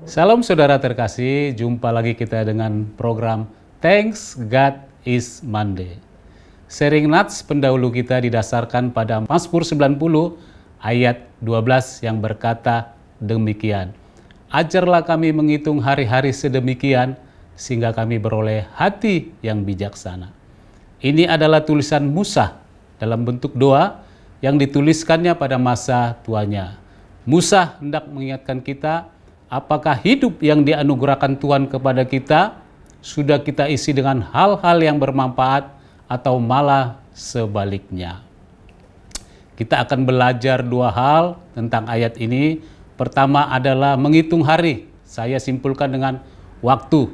Salam saudara terkasih, jumpa lagi kita dengan program Thanks God is Monday. Sharing Nats pendahulu kita didasarkan pada Mazmur 90 ayat 12 yang berkata demikian. Ajarlah kami menghitung hari-hari sedemikian sehingga kami beroleh hati yang bijaksana. Ini adalah tulisan Musa dalam bentuk doa yang dituliskannya pada masa tuanya. Musa hendak mengingatkan kita apakah hidup yang dianugerahkan Tuhan kepada kita sudah kita isi dengan hal-hal yang bermanfaat atau malah sebaliknya. Kita akan belajar dua hal tentang ayat ini. Pertama adalah menghitung hari. Saya simpulkan dengan waktu.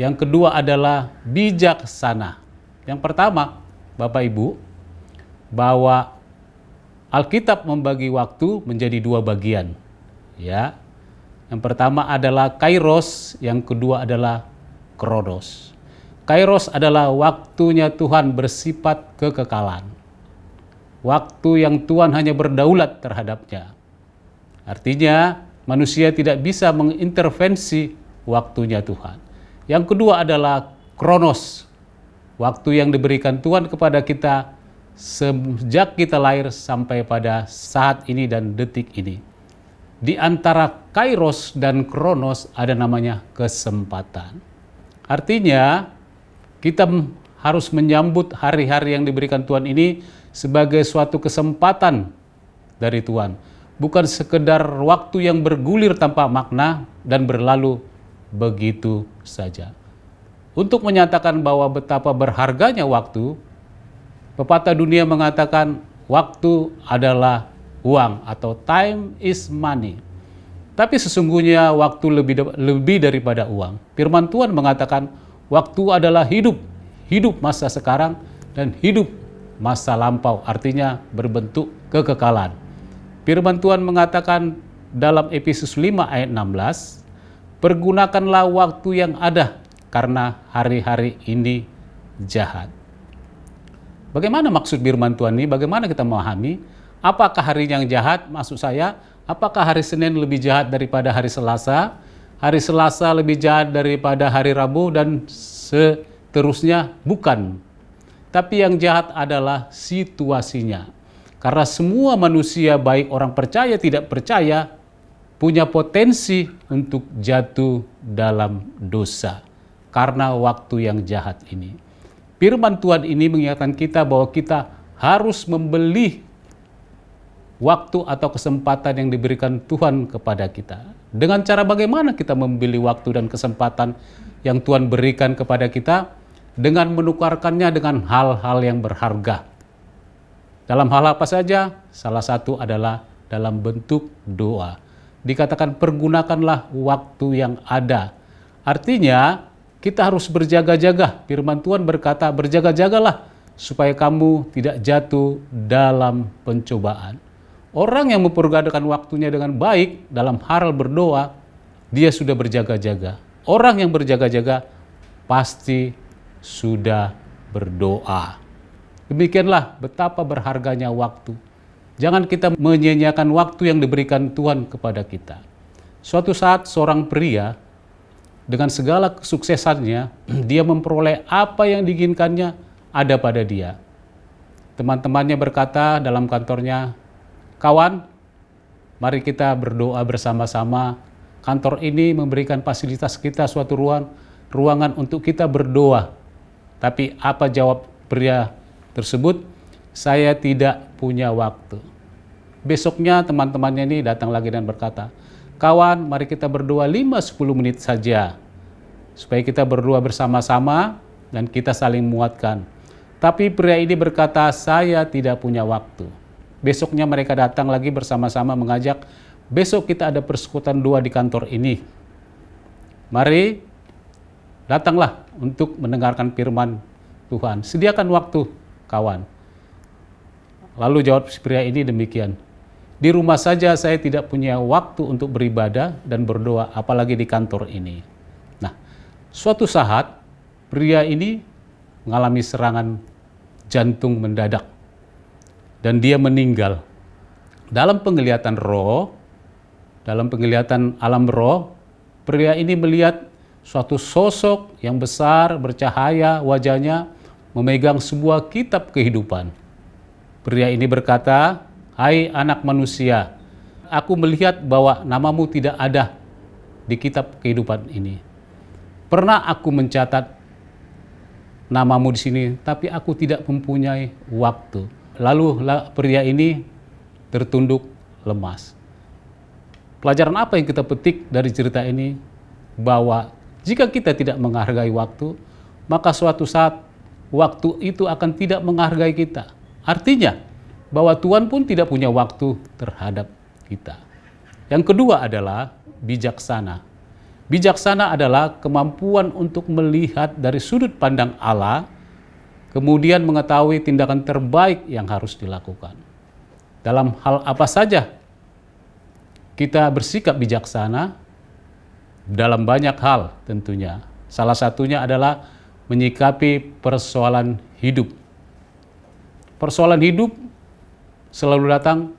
Yang kedua adalah bijaksana. Yang pertama, Bapak Ibu, bahwa Alkitab membagi waktu menjadi dua bagian. Ya. Yang pertama adalah kairos, yang kedua adalah kronos. Kairos adalah waktunya Tuhan bersifat kekekalan. Waktu yang Tuhan hanya berdaulat terhadapnya. Artinya manusia tidak bisa mengintervensi waktunya Tuhan. Yang kedua adalah kronos. Waktu yang diberikan Tuhan kepada kita sejak kita lahir sampai pada saat ini dan detik ini. Di antara kairos dan kronos ada namanya kesempatan. Artinya kita harus menyambut hari-hari yang diberikan Tuhan ini sebagai suatu kesempatan dari Tuhan. Bukan sekedar waktu yang bergulir tanpa makna dan berlalu begitu saja. Untuk menyatakan bahwa betapa berharganya waktu, pepatah dunia mengatakan waktu adalah uang atau time is money. Tapi sesungguhnya waktu lebih daripada uang. Firman Tuhan mengatakan waktu adalah hidup. Hidup masa sekarang dan hidup masa lampau. Artinya berbentuk kekekalan. Firman Tuhan mengatakan dalam Efesus 5 ayat 16, pergunakanlah waktu yang ada karena hari-hari ini jahat. Bagaimana maksud firman Tuhan ini? Bagaimana kita memahami? Apakah hari yang jahat? Maksud saya, apakah hari Senin lebih jahat daripada hari Selasa? Hari Selasa lebih jahat daripada hari Rabu dan seterusnya? Bukan. Tapi yang jahat adalah situasinya. Karena semua manusia, baik orang percaya tidak percaya, punya potensi untuk jatuh dalam dosa. Karena waktu yang jahat ini. Firman Tuhan ini mengingatkan kita bahwa kita harus membeli waktu atau kesempatan yang diberikan Tuhan kepada kita. Dengan cara bagaimana kita membeli waktu dan kesempatan yang Tuhan berikan kepada kita? Dengan menukarkannya dengan hal-hal yang berharga. Dalam hal apa saja? Salah satu adalah dalam bentuk doa. Dikatakan pergunakanlah waktu yang ada. Artinya kita harus berjaga-jaga. Firman Tuhan berkata berjaga-jagalah supaya kamu tidak jatuh dalam pencobaan. Orang yang mempergunakan waktunya dengan baik dalam hal berdoa, dia sudah berjaga-jaga. Orang yang berjaga-jaga pasti sudah berdoa. Demikianlah betapa berharganya waktu. Jangan kita menyia-nyiakan waktu yang diberikan Tuhan kepada kita. Suatu saat seorang pria dengan segala kesuksesannya, dia memperoleh apa yang diinginkannya ada pada dia. Teman-temannya berkata dalam kantornya, kawan, mari kita berdoa bersama-sama. Kantor ini memberikan fasilitas kita suatu ruangan untuk kita berdoa. Tapi apa jawab pria tersebut? Saya tidak punya waktu. Besoknya teman-temannya ini datang lagi dan berkata, kawan, mari kita berdoa 5-10 menit saja. Supaya kita berdoa bersama-sama dan kita saling menguatkan. Tapi pria ini berkata, saya tidak punya waktu. Besoknya mereka datang lagi bersama-sama mengajak, besok kita ada persekutuan doa di kantor ini. Mari, datanglah untuk mendengarkan firman Tuhan. Sediakan waktu, kawan. Lalu jawab pria ini demikian, di rumah saja saya tidak punya waktu untuk beribadah dan berdoa, apalagi di kantor ini. Nah, suatu saat pria ini mengalami serangan jantung mendadak. Dan dia meninggal. Dalam penglihatan roh, dalam penglihatan alam roh, pria ini melihat suatu sosok yang besar, bercahaya wajahnya, memegang sebuah kitab kehidupan. Pria ini berkata, "Hai anak manusia, aku melihat bahwa namamu tidak ada di kitab kehidupan ini. Pernah aku mencatat namamu di sini, tapi aku tidak mempunyai waktu." Lalu pria ini tertunduk lemas. Pelajaran apa yang kita petik dari cerita ini? Bahwa jika kita tidak menghargai waktu, maka suatu saat waktu itu akan tidak menghargai kita. Artinya bahwa Tuhan pun tidak punya waktu terhadap kita. Yang kedua adalah bijaksana. Bijaksana adalah kemampuan untuk melihat dari sudut pandang Allah, kemudian mengetahui tindakan terbaik yang harus dilakukan. Dalam hal apa saja kita bersikap bijaksana? Dalam banyak hal tentunya. Salah satunya adalah menyikapi persoalan hidup. Persoalan hidup selalu datang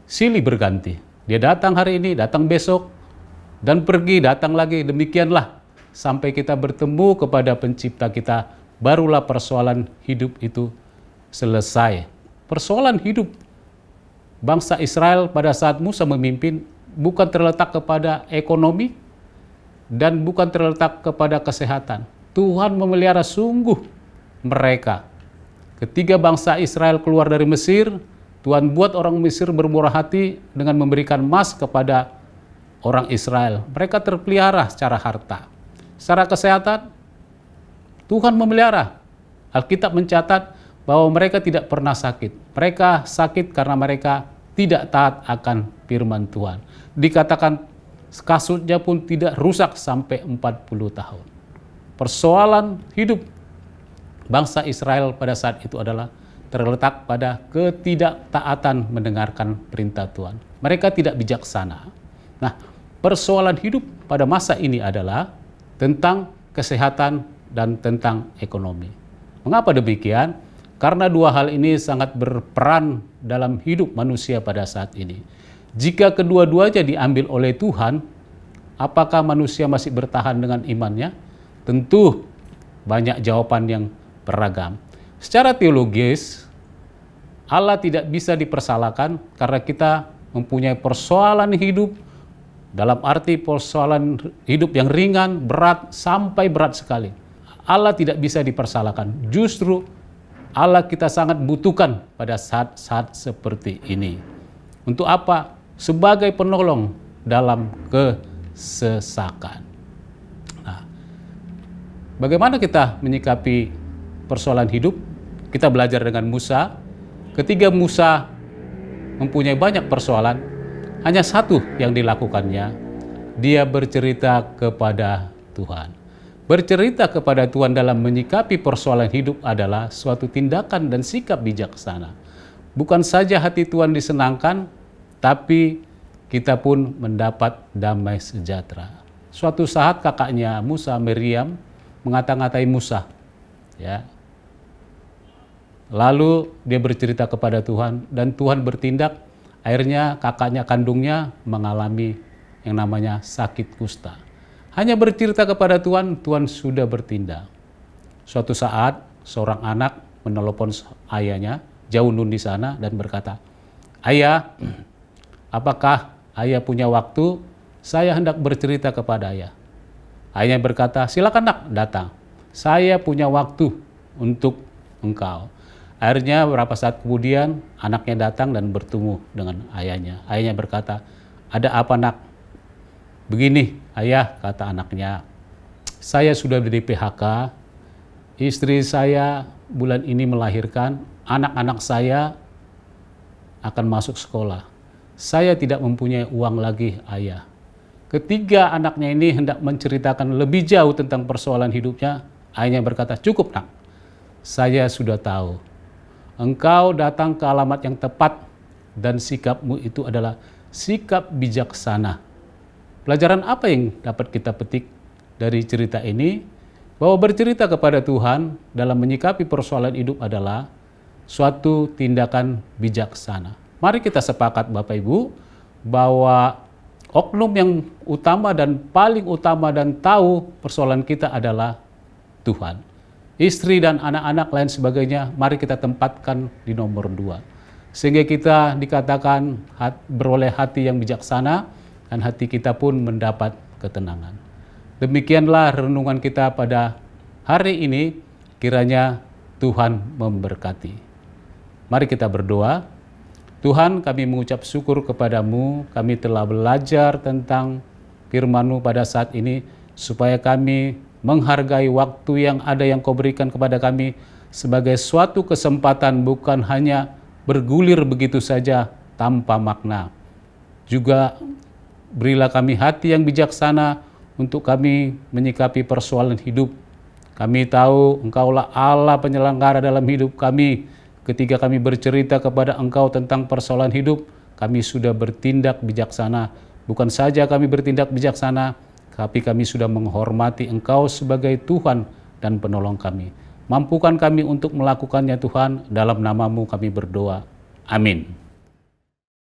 silih berganti. Dia datang hari ini, datang besok, dan pergi, datang lagi. Demikianlah sampai kita bertemu kepada pencipta kita, barulah persoalan hidup itu selesai. Persoalan hidup bangsa Israel pada saat Musa memimpin bukan terletak kepada ekonomi dan bukan terletak kepada kesehatan. Tuhan memelihara sungguh mereka. Ketika bangsa Israel keluar dari Mesir, Tuhan buat orang Mesir bermurah hati dengan memberikan emas kepada orang Israel. Mereka terpelihara secara harta. Secara kesehatan, Tuhan memelihara. Alkitab mencatat bahwa mereka tidak pernah sakit. Mereka sakit karena mereka tidak taat akan firman Tuhan. Dikatakan kasutnya pun tidak rusak sampai 40 tahun. Persoalan hidup bangsa Israel pada saat itu adalah terletak pada ketidaktaatan mendengarkan perintah Tuhan. Mereka tidak bijaksana. Nah, persoalan hidup pada masa ini adalah tentang kesehatan dan tentang ekonomi. Mengapa demikian? Karena dua hal ini sangat berperan dalam hidup manusia pada saat ini. Jika kedua-duanya diambil oleh Tuhan, apakah manusia masih bertahan dengan imannya? Tentu banyak jawaban yang beragam. Secara teologis, Allah tidak bisa dipersalahkan karena kita mempunyai persoalan hidup, dalam arti persoalan hidup yang ringan, berat, sampai berat sekali. Allah tidak bisa dipersalahkan. Justru Allah kita sangat butuhkan pada saat-saat seperti ini. Untuk apa? Sebagai penolong dalam kesesakan. Nah, bagaimana kita menyikapi persoalan hidup? Kita belajar dengan Musa. Ketika Musa mempunyai banyak persoalan, hanya satu yang dilakukannya. Dia bercerita kepada Tuhan. Bercerita kepada Tuhan dalam menyikapi persoalan hidup adalah suatu tindakan dan sikap bijaksana. Bukan saja hati Tuhan disenangkan, tapi kita pun mendapat damai sejahtera. Suatu saat kakaknya Musa, Miriam, mengata-ngatai Musa. Ya. Lalu dia bercerita kepada Tuhan dan Tuhan bertindak. Akhirnya kakaknya kandungnya mengalami yang namanya sakit kusta. Hanya bercerita kepada Tuhan, Tuhan sudah bertindak. Suatu saat, seorang anak menelepon ayahnya, jauh nun di sana, dan berkata, "Ayah, apakah ayah punya waktu? Saya hendak bercerita kepada ayah." Ayahnya berkata, "Silakan nak, datang. Saya punya waktu untuk engkau." Akhirnya beberapa saat kemudian, anaknya datang dan bertemu dengan ayahnya. Ayahnya berkata, "Ada apa nak?" "Begini ayah," kata anaknya, "saya sudah di PHK, istri saya bulan ini melahirkan, anak-anak saya akan masuk sekolah. Saya tidak mempunyai uang lagi ayah." Ketiga anaknya ini hendak menceritakan lebih jauh tentang persoalan hidupnya. Ayahnya berkata, "Cukup nak, saya sudah tahu. Engkau datang ke alamat yang tepat dan sikapmu itu adalah sikap bijaksana." Pelajaran apa yang dapat kita petik dari cerita ini? Bahwa bercerita kepada Tuhan dalam menyikapi persoalan hidup adalah suatu tindakan bijaksana. Mari kita sepakat Bapak Ibu bahwa oknum yang utama dan paling utama dan tahu persoalan kita adalah Tuhan. Istri dan anak-anak lain sebagainya, mari kita tempatkan di nomor 2. Sehingga kita dikatakan beroleh hati yang bijaksana dan hati kita pun mendapat ketenangan. Demikianlah renungan kita pada hari ini, kiranya Tuhan memberkati. Mari kita berdoa. Tuhan, kami mengucap syukur kepadamu, kami telah belajar tentang firman-Mu pada saat ini, supaya kami menghargai waktu yang ada yang Kau berikan kepada kami sebagai suatu kesempatan, bukan hanya bergulir begitu saja tanpa makna. Juga berilah kami hati yang bijaksana untuk kami menyikapi persoalan hidup. Kami tahu Engkaulah Allah penyelenggara dalam hidup kami. Ketika kami bercerita kepada Engkau tentang persoalan hidup, kami sudah bertindak bijaksana. Bukan saja kami bertindak bijaksana, tapi kami sudah menghormati Engkau sebagai Tuhan dan penolong kami. Mampukan kami untuk melakukannya Tuhan, dalam nama-Mu kami berdoa. Amin.